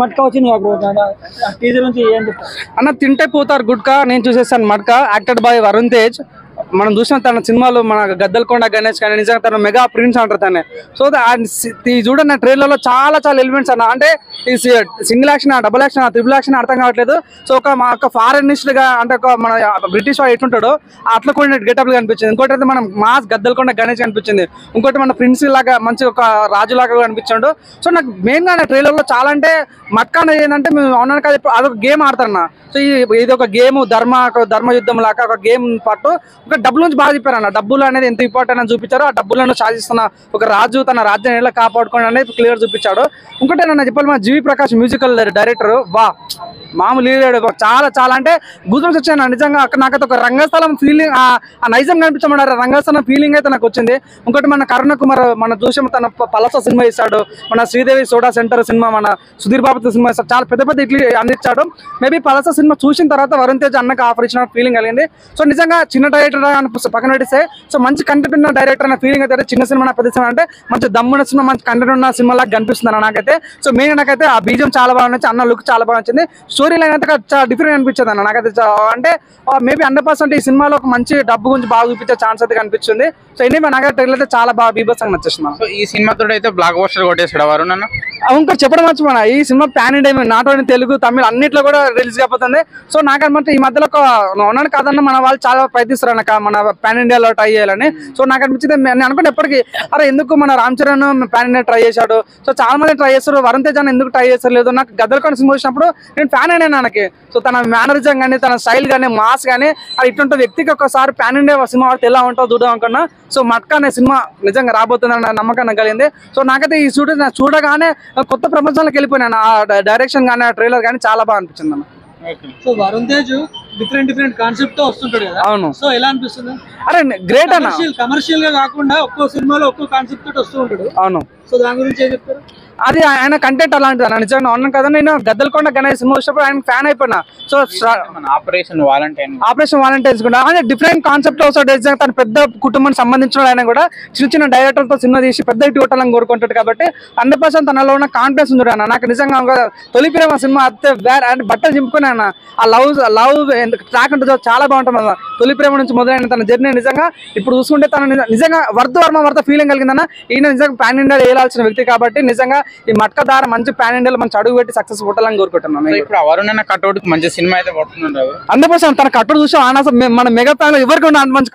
మట్కా వచ్చింది టీజర్ నుంచి అన్న తింటే పోతారు గుడ్కా నేను చూసేసాను మట్కా యాక్టెడ్ బై వరుణ్ తేజ్ మనం చూసిన తన సినిమాలు మన గద్దల్కొండ గణేష్ కానీ నిజంగా తన మెగా ప్రిన్స్ అంటారు తనే సో చూడండి ట్రైలర్లో చాలా ఎలిమెంట్స్ అన్న అంటే ఈ single action double action triple action అర్థం కావట్లేదు సో ఒక ఫారెనిస్ట్ గా అంటే ఒక మన బ్రిటిష్ వాడు ఎట్లుంటాడో అట్లా కూడా గెటప్లు కనిపించింది ఇంకోటి అయితే మనం మాస్ గద్దల్కొండ గణేష్ కనిపించింది ఇంకోటి మన ప్రిన్స్ లాగా మంచి ఒక రాజు లాగా కనిపించాడు సో నాకు మెయిన్ గా ట్రైలర్లో చాలా అంటే మట్కా అనేది ఏంటంటే మేము అవునాను కాదు అదొక గేమ్ ఆడతారన్న సో ఇది ఒక గేమ్ ధర్మ యుద్ధం లాగా ఒక గేమ్ పట్టు ఒక డబ్బుల నుంచి బాగా చెప్పారన్న డబ్బులు అనేది ఎంత ఇంపార్టెంట్ అని చూపించారో ఆ డబ్బులను సాధిస్తున్న ఒక రాజు తన రాజ్యాన్ని ఎలా కాపాడుకోవడం అనేది క్లియర్ చూపించాడు ఇంకోటి నన్ను చెప్పాలి మన జీవి ప్రకాష్ మ్యూజికల్ డైరెక్టర్ వా మామూలు చాలా అంటే గుజరాత్ వచ్చాను నిజంగా నాకైతే ఒక రంగస్థలం ఫీలింగ్ ఆ నైజం కనిపించమన్నారు రంగస్థలం ఫీలింగ్ అయితే నాకు వచ్చింది ఇంకోటి మన కరుణ కుమార్ మన చూసాము తన పలస సినిమా ఇస్తాడు మన శ్రీదేవి సోడా సెంటర్ సినిమా మన సుధీర్ బాబు సినిమా ఇస్తాడు చాలా పెద్ద ఇడ్లీ అందించాడు మేబీ పలస సినిమా చూసిన తర్వాత వరుణ్ తేజ్ అన్నకు ఆఫర్ ఇచ్చిన ఫీలింగ్ కలిగింది సో నిజంగా చిన్న డైరెక్టర్ పక్కన పెట్టిస్తే సో మంచి కంటెంట్ ఉన్న డైరెక్టర్ అన్న ఫీలింగ్ అయితే చిన్న సినిమా పెద్ద సినిమా అంటే మంచి దమ్మున్న సినిమా మంచి కంటెంట్ ఉన్న సినిమా లాగా కనిపిస్తుంది నాకైతే సో మెయిన్ నాకైతే ఆ బీజం చాలా బాగా నచ్చింది అన్న లుక్ చాలా బాగా నచ్చింది స్టోరీ లైన్ అయితే చాలా డిఫరెంట్ అనిపించింది అన్న నాకైతే అంటే మేబీ 100% ఈ సినిమాలో ఒక మంచి డబ్బు గురించి బాగా చూపించే ఛాన్స్ అయితే కనిపించింది సో ఎన్ని నాకైతే ట్రైలర్ అయితే చాలా బాగా బీభత్సంగా నచ్చేస్తుంది సో ఈ సినిమా తోటి అయితే బ్లాక్ బస్టర్ కొట్టేసాడు వరుణ్ అన్న ఇంకా చెప్పడం మర్చిపోయినా ఈ cinema pan India not only Telugu Tamil అన్నిట్లో కూడా రిలీజ్ అయిపోతుంది సో నాకనమాట ఈ మధ్యలో ఉన్నాను కాదన్న మన వాళ్ళు చాలా ప్రయత్నిస్తారు అన్న మన ప్యాన్ ఇండియాలో ట్రై చేయాలని సో నాకు అనిపించింది నేను అనుకుంటే ఎప్పటికీ అరే ఎందుకు మన Ram Charan pan India try చేశాడు సో చాలా మంది ట్రై చేస్తారు వరుణ్ తేజ్ అని ఎందుకు ట్రై చేస్తలేదు నాకు గద్దల్కొండ సినిమా వచ్చినప్పుడు నేను ఫ్యాన్ అయినా నాకు సో తన మేనరిజం కానీ తన స్టైల్ కానీ మాస్ కానీ అది ఇటువంటి వ్యక్తికి ఒకసారి ప్యాన్ ఇండియా సినిమా వాడితే ఎలా ఉంటుందో చూద్దాం అనుకున్నా సో మట్కా అనే సినిమా నిజంగా రాబోతుందన్న నమ్మకం నాకు కలిగింది సో నాకైతే ఈ చూడగానే కొత్త ప్రపంచంలోకి వెళ్ళిపోయినాను ఆ డైరెక్షన్ కానీ ఆ ట్రైలర్ కానీ చాలా బాగా అనిపించింది అన్న so Varun Tej different concept తో వస్తుంటాడు కదా అవును సో ఎలా అనిపిస్తుంది అరే గ్రేట్ అన్న కమర్షియల్ గా కాకుండా ఒక్కో సినిమాలో ఒక్కో కాన్సెప్ట్ తోటి వస్తూ ఉంటాడు అవును సో దాని గురించి ఏం చెప్తారు అది ఆయన కంటెంట్ అలాంటిది అన్న నిజంగా ఉన్నాను కదా నేను గద్దల్కొండ గణేష్ సినిమా వచ్చినప్పుడు ఆయన ఫ్యాన్ అయిపోయినా సో ఆపరేషన్ వాలంటైన్స్ కూడా ఆయన డిఫరెంట్ కాన్సెప్ట్ వస్తాడు తన పెద్ద కుటుంబానికి సంబంధించిన ఆయన కూడా చిన్న డైరెక్టర్తో సినిమా తీసి పెద్ద ఇటు కొట్టాలని కోరుకుంటాడు కాబట్టి 100% తనలో ఉన్న కాన్ఫిడెన్స్ ఉంది అన్న నాకు నిజంగా తొలి ప్రేమ సినిమా అంతే అంటే బట్టలు చింపుకునే అన్న ఆ లవ్ ట్రాక్ ఉంటుంది చాలా బాగుంటుంది అన్న తొలి ప్రేమ నుంచి మొదలైన తన జర్నీ నిజంగా ఇప్పుడు చూసుకుంటే తన నిజంగా వర్త ఫీలింగ్ కలిగిందన్న ఈయన నిజంగా ప్యాన్ ఇండియా వేయాల్సిన వ్యక్తి కాబట్టి నిజంగా ఈ మట్కా దార మంచి ప్యాన్ ఇండియాలో మంచి అడుగు పెట్టి సక్సెస్ కొట్టాలని కోరుకుంటున్నాను ఇప్పుడు వరుణ్ అన్న కట్అవుట్ మంచి సినిమా అయితే 100% తన కట్టుడు చూసాం మన మెగా ఫ్యాన్ ఎవరికి మంచి